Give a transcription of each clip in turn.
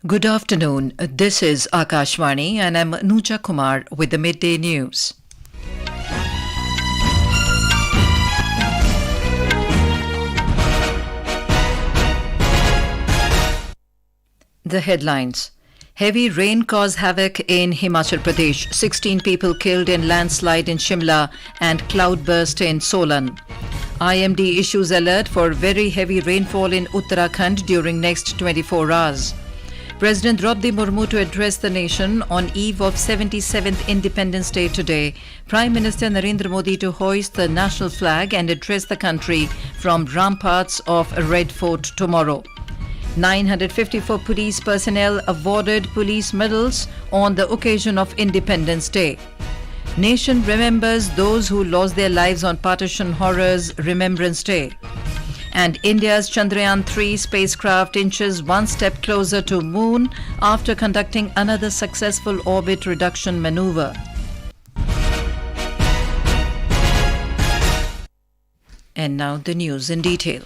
Good afternoon. This is Akashvani and I'm Nuja Kumar with the midday news. The headlines. Heavy rain caused havoc in Himachal Pradesh. 16 people killed in landslide in Shimla and cloudburst in Solan. IMD issues alert for very heavy rainfall in Uttarakhand during next 24 hours. President Droupadi Murmu to address the nation on eve of 77th Independence Day today. Prime Minister Narendra Modi to hoist the national flag and address the country from ramparts of Red Fort tomorrow. 954 police personnel awarded police medals on the occasion of Independence Day. Nation remembers those who lost their lives on Partition Horrors Remembrance Day. And India's Chandrayaan-3 spacecraft inches one step closer to Moon after conducting another successful orbit reduction maneuver. And now the news in detail.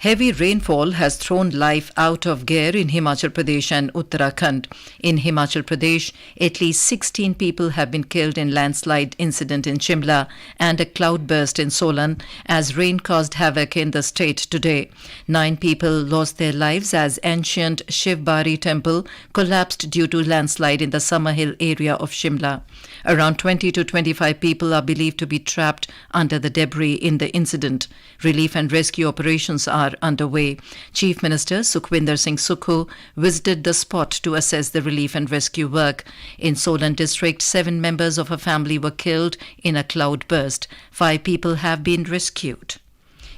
Heavy rainfall has thrown life out of gear in Himachal Pradesh and Uttarakhand. In Himachal Pradesh, at least 16 people have been killed in landslide incident in Shimla and a cloudburst in Solan as rain caused havoc in the state today. 9 people lost their lives as ancient Shiv Bari temple collapsed due to landslide in the Summerhill area of Shimla. Around 20 to 25 people are believed to be trapped under the debris in the incident. Relief and rescue operations are underway. Chief Minister Sukhwinder Singh Sukhu visited the spot to assess the relief and rescue work. In Solan district, 7 members of a family were killed in a cloudburst. 5 people have been rescued.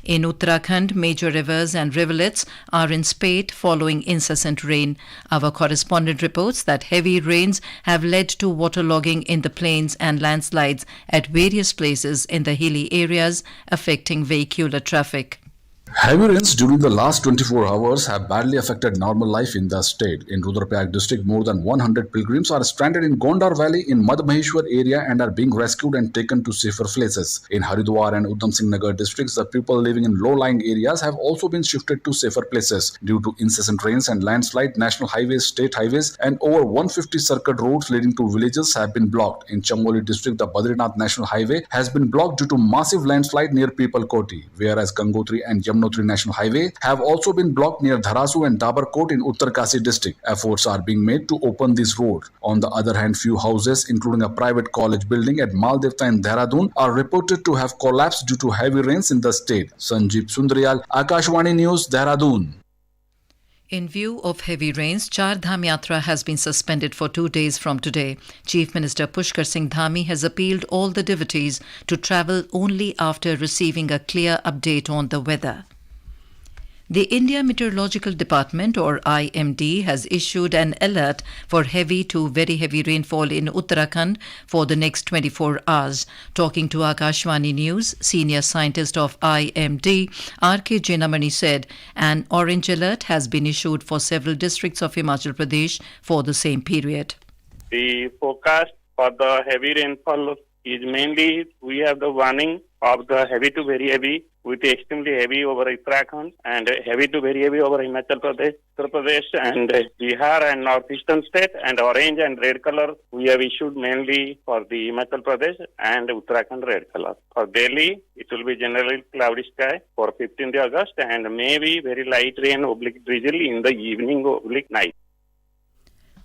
In Uttarakhand, major rivers and rivulets are in spate following incessant rain. Our correspondent reports that heavy rains have led to waterlogging in the plains and landslides at various places in the hilly areas, affecting vehicular traffic. Heavy rains during the last 24 hours have badly affected normal life in the state. In Rudrapayag district, more than 100 pilgrims are stranded in Gondar Valley in Madhmaheshwar area and are being rescued and taken to safer places. In Haridwar and Udham Singh Nagar districts, the people living in low-lying areas have also been shifted to safer places. Due to incessant rains and landslide, national highways, state highways and over 150 circuit roads leading to villages have been blocked. In Chamboli district, the Badrinath National Highway has been blocked due to massive landslide near Pipalkoti, whereas Gangotri and Yamunotri National Highway have also been blocked near Dharasu and Dabarkot in Uttarkasi district. Efforts are being made to open this road. On the other hand, few houses, including a private college building at Maldevta in Dehradun, are reported to have collapsed due to heavy rains in the state. Sanjeev Sundaryal, Akashvani News, Dehradun. In view of heavy rains, Char Dham Yatra has been suspended for 2 days from today. Chief Minister Pushkar Singh Dhami has appealed all the devotees to travel only after receiving a clear update on the weather. The India Meteorological Department or IMD has issued an alert for heavy to very heavy rainfall in Uttarakhand for the next 24 hours. Talking to Akashvani News, senior scientist of IMD, R.K. Jenamani said an orange alert has been issued for several districts of Himachal Pradesh for the same period. The forecast for the heavy rainfall is mainly we have the warning of the heavy to very heavy with extremely heavy over Uttarakhand and heavy to very heavy over Himachal Pradesh, Uttar Pradesh and Bihar and northeastern state, and orange and red color we have issued mainly for the Himachal Pradesh and Uttarakhand red color. For Delhi, it will be generally cloudy sky for 15th August and maybe very light rain oblique drizzle in the evening oblique night.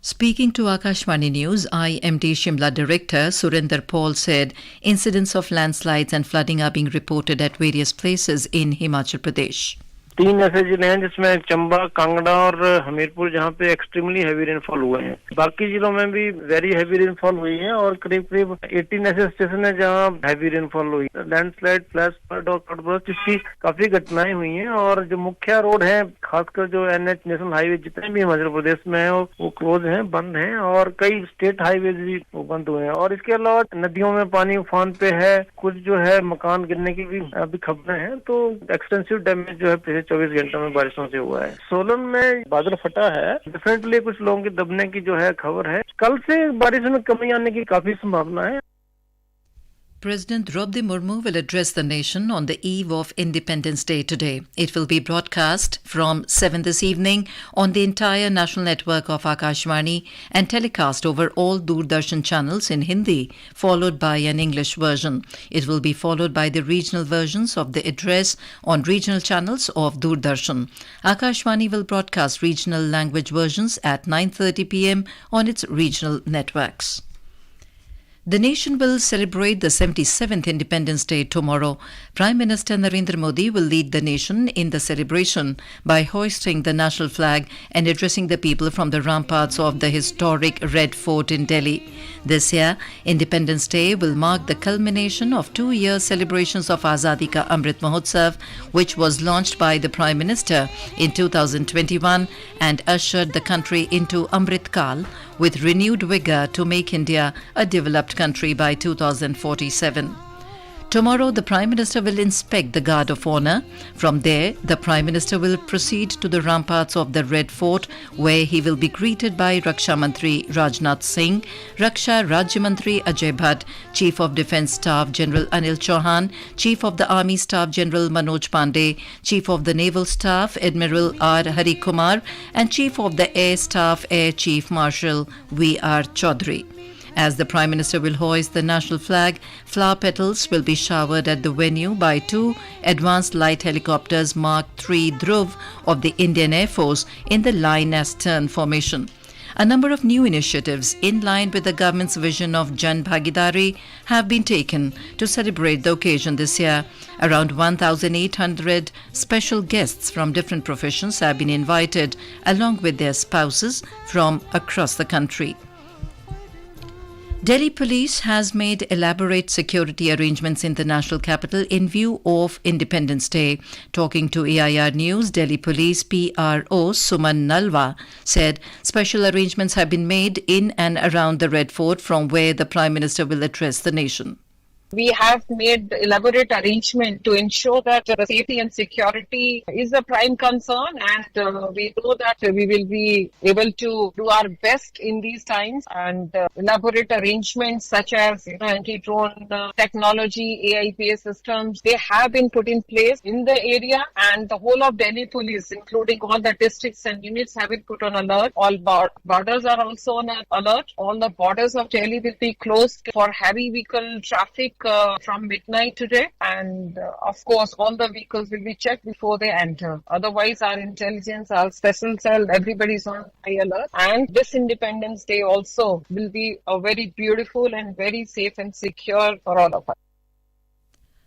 Speaking to Akashvani News, IMD Shimla Director Surinder Paul said incidents of landslides and flooding are being reported at various places in Himachal Pradesh. 3 ऐसे जिले हैं जिसमें चंबा, कांगड़ा और हमीरपुर जहां पे extremely heavy rainfall हुए हैं। बाकी जिलों में भी वेरी हैवी रेनफॉल हुई है और करीब 18 ऐसे स्टेशन है जहां हैवी रेनफॉल हुई है। लैंडस्लाइड, फ्लैश फ्लड और क्लाउडबर्स्ट इसकी काफी घटनाएं हुई हैं और जो मुख्य रोड है, खासकर जो NH नेशनल हाईवे जितने भी हिमाचल प्रदेश में है वो क्लोज हैं, बंद हैं और कई स्टेट हाईवे भी बंद हुए हैं। और इसके अलावा नदियों में पानी उफान पे है, कुछ जो है मकान गिरने की भी अभी खबरें हैं, तो एक्सटेंसिव डैमेज जो है 24 घंटों में बारिशों से हुआ है। सोलन में बादल फटा है, डेफिनेटली कुछ लोगों के दबने की जो है खबर है। कल से बारिश में कमी आने की काफी संभावना है। President Droupadi Murmu will address the nation on the eve of Independence Day today. It will be broadcast from 7 this evening on the entire national network of Akashvani and telecast over all Doordarshan channels in Hindi, followed by an English version. It will be followed by the regional versions of the address on regional channels of Doordarshan. Akashvani will broadcast regional language versions at 9:30 p.m. on its regional networks. The nation will celebrate the 77th Independence Day tomorrow. Prime Minister Narendra Modi will lead the nation in the celebration by hoisting the national flag and addressing the people from the ramparts of the historic Red Fort in Delhi. This year, Independence Day will mark the culmination of 2-year celebrations of Azadi Ka Amrit Mahotsav, which was launched by the Prime Minister in 2021 and ushered the country into Amrit Kal with renewed vigour to make India a developed country by 2047. Tomorrow, the Prime Minister will inspect the Guard of Honour. From there, the Prime Minister will proceed to the ramparts of the Red Fort, where he will be greeted by Raksha Mantri Rajnath Singh, Raksha Rajya Mantri Ajay Bhatt, Chief of Defence Staff General Anil Chauhan, Chief of the Army Staff General Manoj Pandey, Chief of the Naval Staff Admiral R. Hari Kumar, and Chief of the Air Staff Air Chief Marshal V.R. Chaudhary. As the Prime Minister will hoist the national flag, flower petals will be showered at the venue by 2 advanced light helicopters Mark III Dhruv of the Indian Air Force in the line as turn formation. A number of new initiatives in line with the government's vision of Jan Bhagidari have been taken to celebrate the occasion this year. Around 1,800 special guests from different professions have been invited, along with their spouses from across the country. Delhi Police has made elaborate security arrangements in the national capital in view of Independence Day. Talking to AIR News, Delhi Police PRO Suman Nalwa said special arrangements have been made in and around the Red Fort, from where the Prime Minister will address the nation. We have made elaborate arrangement to ensure that safety and security is a prime concern, and we know that we will be able to do our best in these times, and elaborate arrangements such as anti-drone technology, AIPS systems, they have been put in place in the area, and the whole of Delhi Police, including all the districts and units, have been put on alert. All borders are also on alert. All the borders of Delhi will be closed for heavy vehicle traffic from midnight today, and of course all the vehicles will be checked before they enter. Otherwise, our intelligence, our special cell, everybody's on high alert. And this Independence Day also will be a very beautiful and very safe and secure for all of us.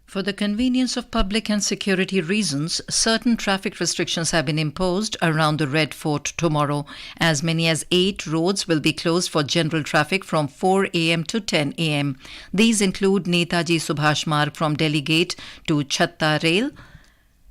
For the convenience of public and security reasons, certain traffic restrictions have been imposed around the Red Fort tomorrow. As many as 8 roads will be closed for general traffic from 4 a.m. to 10 a.m. These include Netaji Subhash Marg from Delhi Gate to Chatta Rail,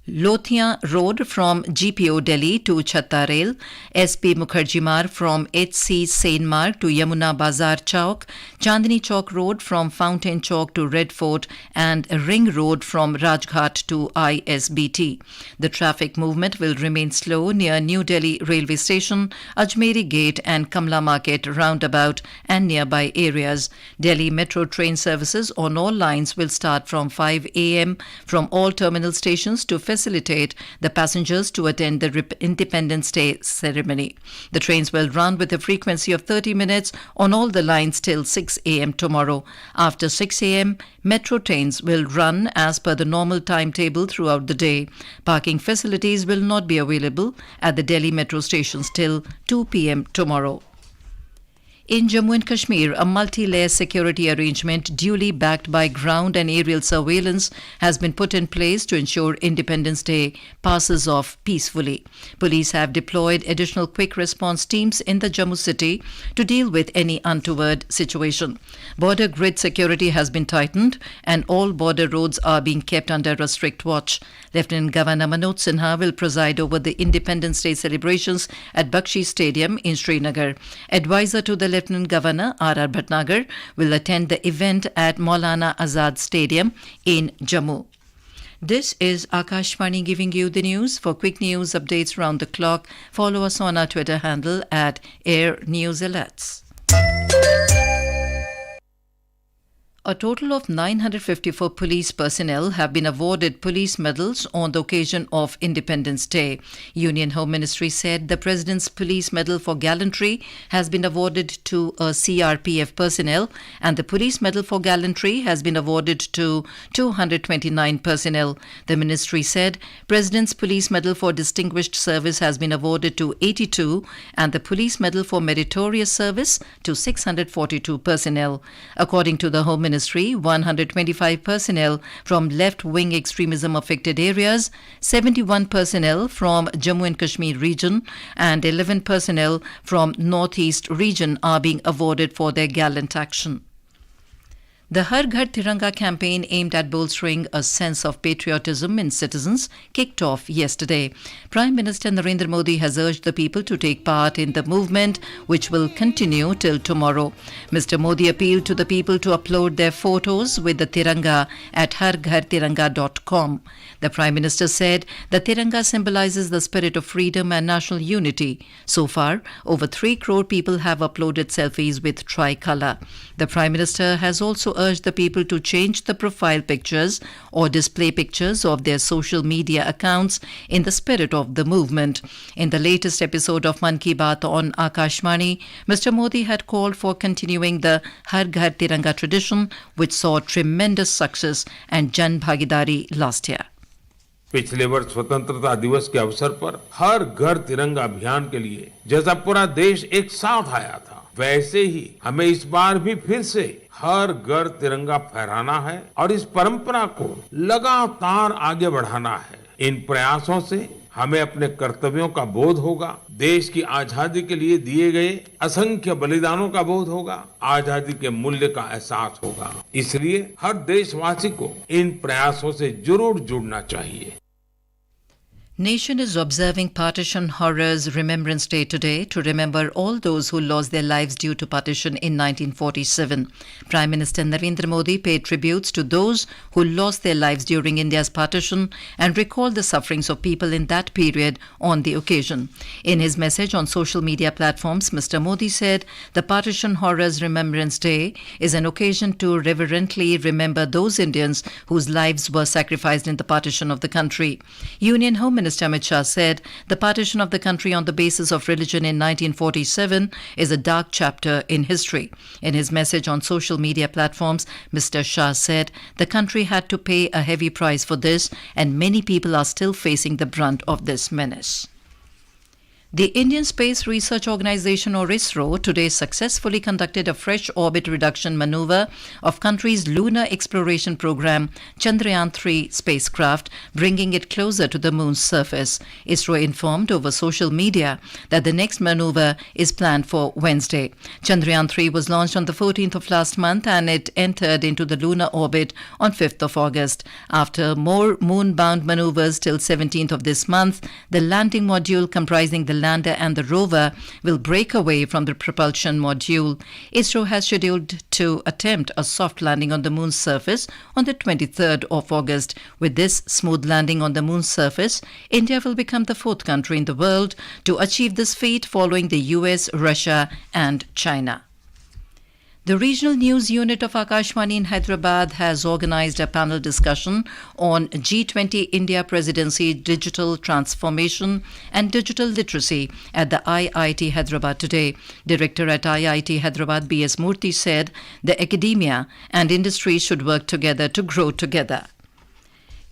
Lothian Road from GPO Delhi to Chatta Rail, SP Mukherjee Marg from HC Sen Marg to Yamuna Bazar Chowk, Chandni Chowk Road from Fountain Chowk to Red Fort, and Ring Road from Rajghat to ISBT. The traffic movement will remain slow near New Delhi Railway Station, Ajmeri Gate and Kamla Market roundabout and nearby areas. Delhi Metro train services on all lines will start from 5 a.m. from all terminal stations to facilitate the passengers to attend the Independence Day ceremony. The trains will run with a frequency of 30 minutes on all the lines till 6 a.m. tomorrow. After 6 a.m., metro trains will run as per the normal timetable throughout the day. Parking facilities will not be available at the Delhi metro stations till 2 p.m. tomorrow. In Jammu and Kashmir, a multi-layer security arrangement duly backed by ground and aerial surveillance has been put in place to ensure Independence Day passes off peacefully. Police have deployed additional quick response teams in the Jammu city to deal with any untoward situation. Border grid security has been tightened and all border roads are being kept under a strict watch. Lieutenant Governor Manoj Sinha will preside over the Independence Day celebrations at Bakshi Stadium in Srinagar. Advisor to the Lieutenant Governor R.R. Bhatnagar will attend the event at Maulana Azad Stadium in Jammu. This is Akashvani giving you the news. For quick news updates round the clock, follow us on our Twitter handle at Air News Alerts. A total of 954 police personnel have been awarded police medals on the occasion of Independence Day. Union Home Ministry said the President's Police Medal for Gallantry has been awarded to a CRPF personnel and the Police Medal for Gallantry has been awarded to 229 personnel. The ministry said President's Police Medal for Distinguished Service has been awarded to 82 and the Police Medal for Meritorious Service to 642 personnel. According to the Home Ministry, 125 personnel from left-wing extremism-affected areas, 71 personnel from Jammu and Kashmir region, and 11 personnel from Northeast region are being awarded for their gallant action. The Har Ghar Tiranga campaign aimed at bolstering a sense of patriotism in citizens kicked off yesterday. Prime Minister Narendra Modi has urged the people to take part in the movement, which will continue till tomorrow. Mr. Modi appealed to the people to upload their photos with the Tiranga at harghartiranga.com. The Prime Minister said the Tiranga symbolizes the spirit of freedom and national unity. So far, over 3 crore people have uploaded selfies with tricolour. The Prime Minister has also urged the people to change the profile pictures or display pictures of their social media accounts in the spirit of the movement. In the latest episode of Mann Ki Baat on Akashvani, Mr. Modi had called for continuing the Har Ghar Tiranga tradition, which saw tremendous success and Jan Bhagidari last year. पिछले वर्ष स्वतंत्रता दिवस के अवसर पर हर घर तिरंगा अभियान के लिए जैसा पूरा देश एक साथ आया था, वैसे ही हमें इस बार भी फिर से हर घर तिरंगा फहराना है और इस परंपरा को लगातार आगे बढ़ाना है। इन प्रयासों से हमें अपने कर्तव्यों का बोध होगा, देश की आजादी के लिए दिए गए असंख्य बलिदानों का बोध होगा, आजादी के मूल्य का एहसास होगा। इसलिए हर देशवासी को इन प्रयासों से जरूर जुड़ना चाहिए। Nation is observing Partition Horrors Remembrance Day today to remember all those who lost their lives due to partition in 1947. Prime Minister Narendra Modi paid tributes to those who lost their lives during India's partition and recalled the sufferings of people in that period on the occasion. In his message on social media platforms, Mr. Modi said the Partition Horrors Remembrance Day is an occasion to reverently remember those Indians whose lives were sacrificed in the partition of the country. Union Home Minister Amit Shah said the partition of the country on the basis of religion in 1947 is a dark chapter in history. In his message on social media platforms, Mr. Shah said the country had to pay a heavy price for this and many people are still facing the brunt of this menace. The Indian Space Research Organisation or ISRO today successfully conducted a fresh orbit reduction maneuver of country's lunar exploration program Chandrayaan-3 spacecraft, bringing it closer to the moon's surface. ISRO informed over social media that the next maneuver is planned for Wednesday. Chandrayaan-3 was launched on the 14th of last month and it entered into the lunar orbit on 5th of August. After more moon-bound maneuvers till 17th of this month, the landing module comprising the lander and the rover will break away from the propulsion module. ISRO has scheduled to attempt a soft landing on the moon's surface on the 23rd of August. With this smooth landing on the moon's surface, India will become the 4th country in the world to achieve this feat, following the US, Russia and China. The regional news unit of Akashvani in Hyderabad has organized a panel discussion on G20 India Presidency Digital Transformation and Digital Literacy at the IIT Hyderabad today. Director at IIT Hyderabad B.S. Murthy said the academia and industry should work together to grow together.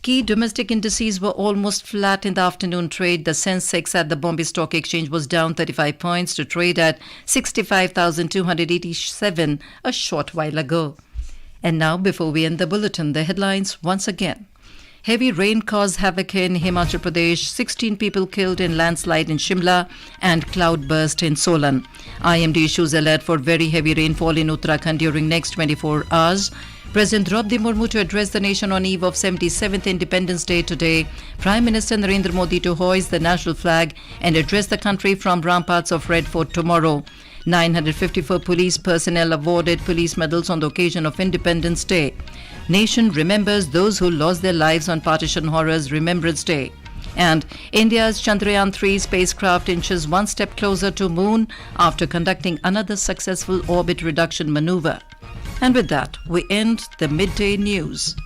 Key domestic indices were almost flat in the afternoon trade. The Sensex at the Bombay Stock Exchange was down 35 points to trade at 65,287 a short while ago. And now, before we end the bulletin, the headlines once again. Heavy rain caused havoc in Himachal Pradesh, 16 people killed in landslide in Shimla and cloudburst in Solan. IMD issues alert for very heavy rainfall in Uttarakhand during next 24 hours. President Droupadi Murmu to address the nation on eve of 77th Independence Day today. Prime Minister Narendra Modi to hoist the national flag and address the country from ramparts of Red Fort tomorrow. 954 police personnel awarded police medals on the occasion of Independence Day. Nation remembers those who lost their lives on Partition Horrors Remembrance Day. And India's Chandrayaan-3 spacecraft inches one step closer to moon after conducting another successful orbit reduction maneuver. And with that, we end the midday news.